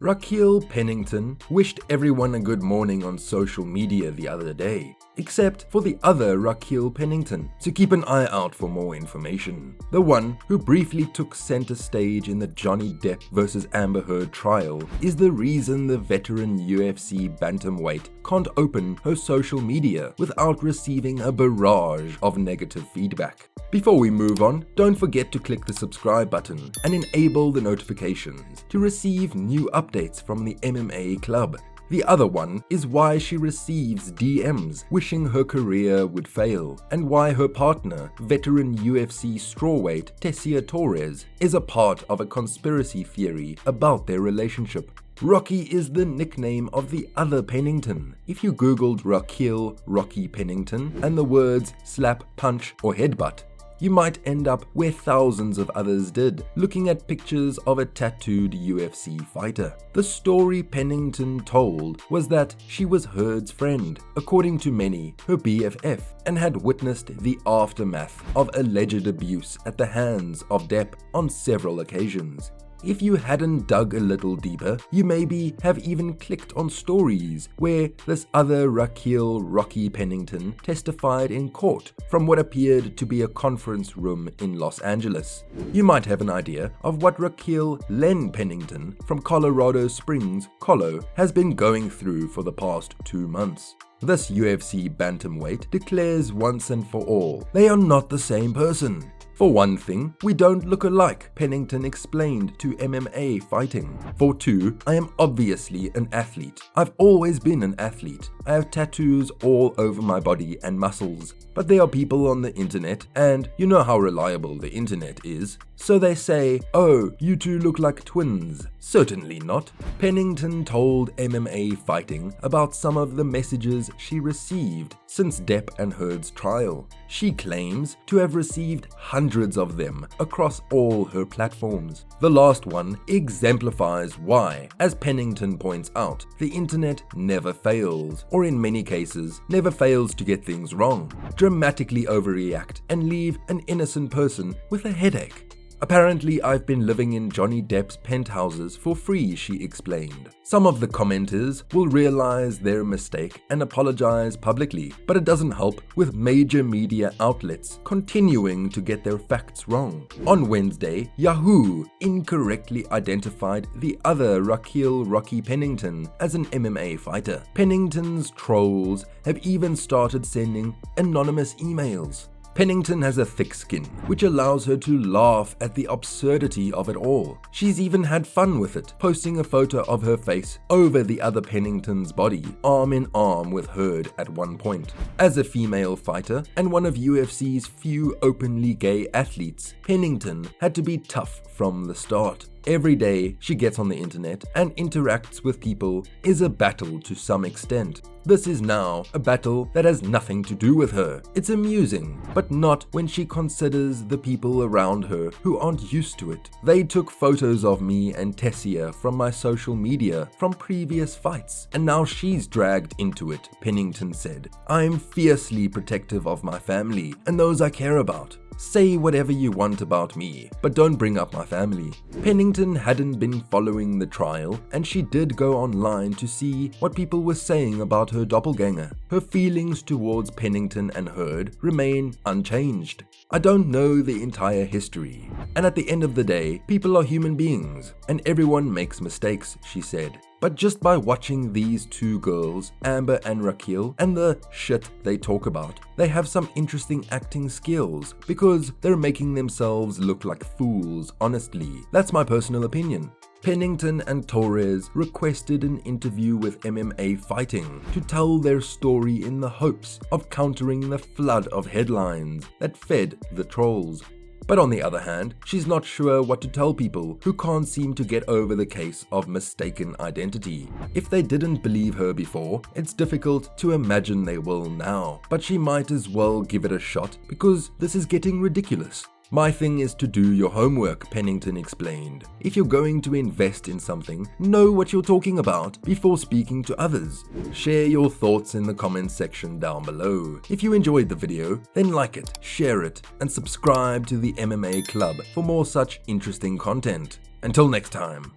Raquel Pennington wished everyone a good morning on social media the other day, except for the other Raquel Pennington, so keep an eye out for more information. The one who briefly took center stage in the Johnny Depp vs. Amber Heard trial is the reason the veteran UFC bantamweight can't open her social media without receiving a barrage of negative feedback. Before we move on, don't forget to click the subscribe button and enable the notifications to receive new updates from the MMA club. The other one is why she receives DMs wishing her career would fail, and why her partner, veteran UFC strawweight Tessia Torres, is a part of a conspiracy theory about their relationship. Rocky is the nickname of the other Pennington. If you googled Raquel Rocky Pennington and the words slap, punch or headbutt, you might end up where thousands of others did, looking at pictures of a tattooed UFC fighter. The story Pennington told was that she was Heard's friend, according to many, her BFF, and had witnessed the aftermath of alleged abuse at the hands of Depp on several occasions. If you hadn't dug a little deeper, you maybe have even clicked on stories where this other Raquel Rocky Pennington testified in court from what appeared to be a conference room in Los Angeles. You might have an idea of what Raquel Len Pennington from Colorado Springs, Colo, has been going through for the past 2 months. This UFC bantamweight declares once and for all, they are not the same person. For one thing, we don't look alike, Pennington explained to MMA Fighting. For two, I am obviously an athlete. I've always been an athlete. I have tattoos all over my body and muscles. But there are people on the internet, and you know how reliable the internet is. So they say, oh, you two look like twins. Certainly not. Pennington told MMA Fighting about some of the messages she received since Depp and Heard's trial. She claims to have received hundreds of them across all her platforms. The last one exemplifies why, as Pennington points out, the internet never fails, or in many cases, never fails to get things wrong, dramatically overreact, and leave an innocent person with a headache. Apparently, I've been living in Johnny Depp's penthouses for free, she explained. Some of the commenters will realize their mistake and apologize publicly, but it doesn't help with major media outlets continuing to get their facts wrong. On Wednesday, Yahoo incorrectly identified the other Raquel Rocky Pennington as an MMA fighter. Pennington's trolls have even started sending anonymous emails. Pennington has a thick skin, which allows her to laugh at the absurdity of it all. She's even had fun with it, posting a photo of her face over the other Pennington's body, arm in arm with Heard at one point. As a female fighter and one of UFC's few openly gay athletes, Pennington had to be tough from the start. Every day she gets on the internet and interacts with people is a battle to some extent. This is now a battle that has nothing to do with her. It's amusing, but not when she considers the people around her who aren't used to it. They took photos of me and Tessia from my social media from previous fights, and now she's dragged into it, Pennington said. I'm fiercely protective of my family and those I care about. Say whatever you want about me, but don't bring up my family. Pennington hadn't been following the trial, and she did go online to see what people were saying about her doppelganger. Her feelings towards Pennington and Heard remain unchanged. I don't know the entire history, and at the end of the day, people are human beings, and everyone makes mistakes, she said. But just by watching these two girls, Amber and Raquel, and the shit they talk about, they have some interesting acting skills because they're making themselves look like fools, honestly. That's my personal opinion. Pennington and Torres requested an interview with MMA Fighting to tell their story in the hopes of countering the flood of headlines that fed the trolls. But on the other hand, she's not sure what to tell people who can't seem to get over the case of mistaken identity. If they didn't believe her before, it's difficult to imagine they will now. But she might as well give it a shot because this is getting ridiculous. My thing is to do your homework, Pennington explained. If you're going to invest in something, know what you're talking about before speaking to others. Share your thoughts in the comments section down below. If you enjoyed the video, then like it, share it, and subscribe to the MMA Club for more such interesting content. Until next time.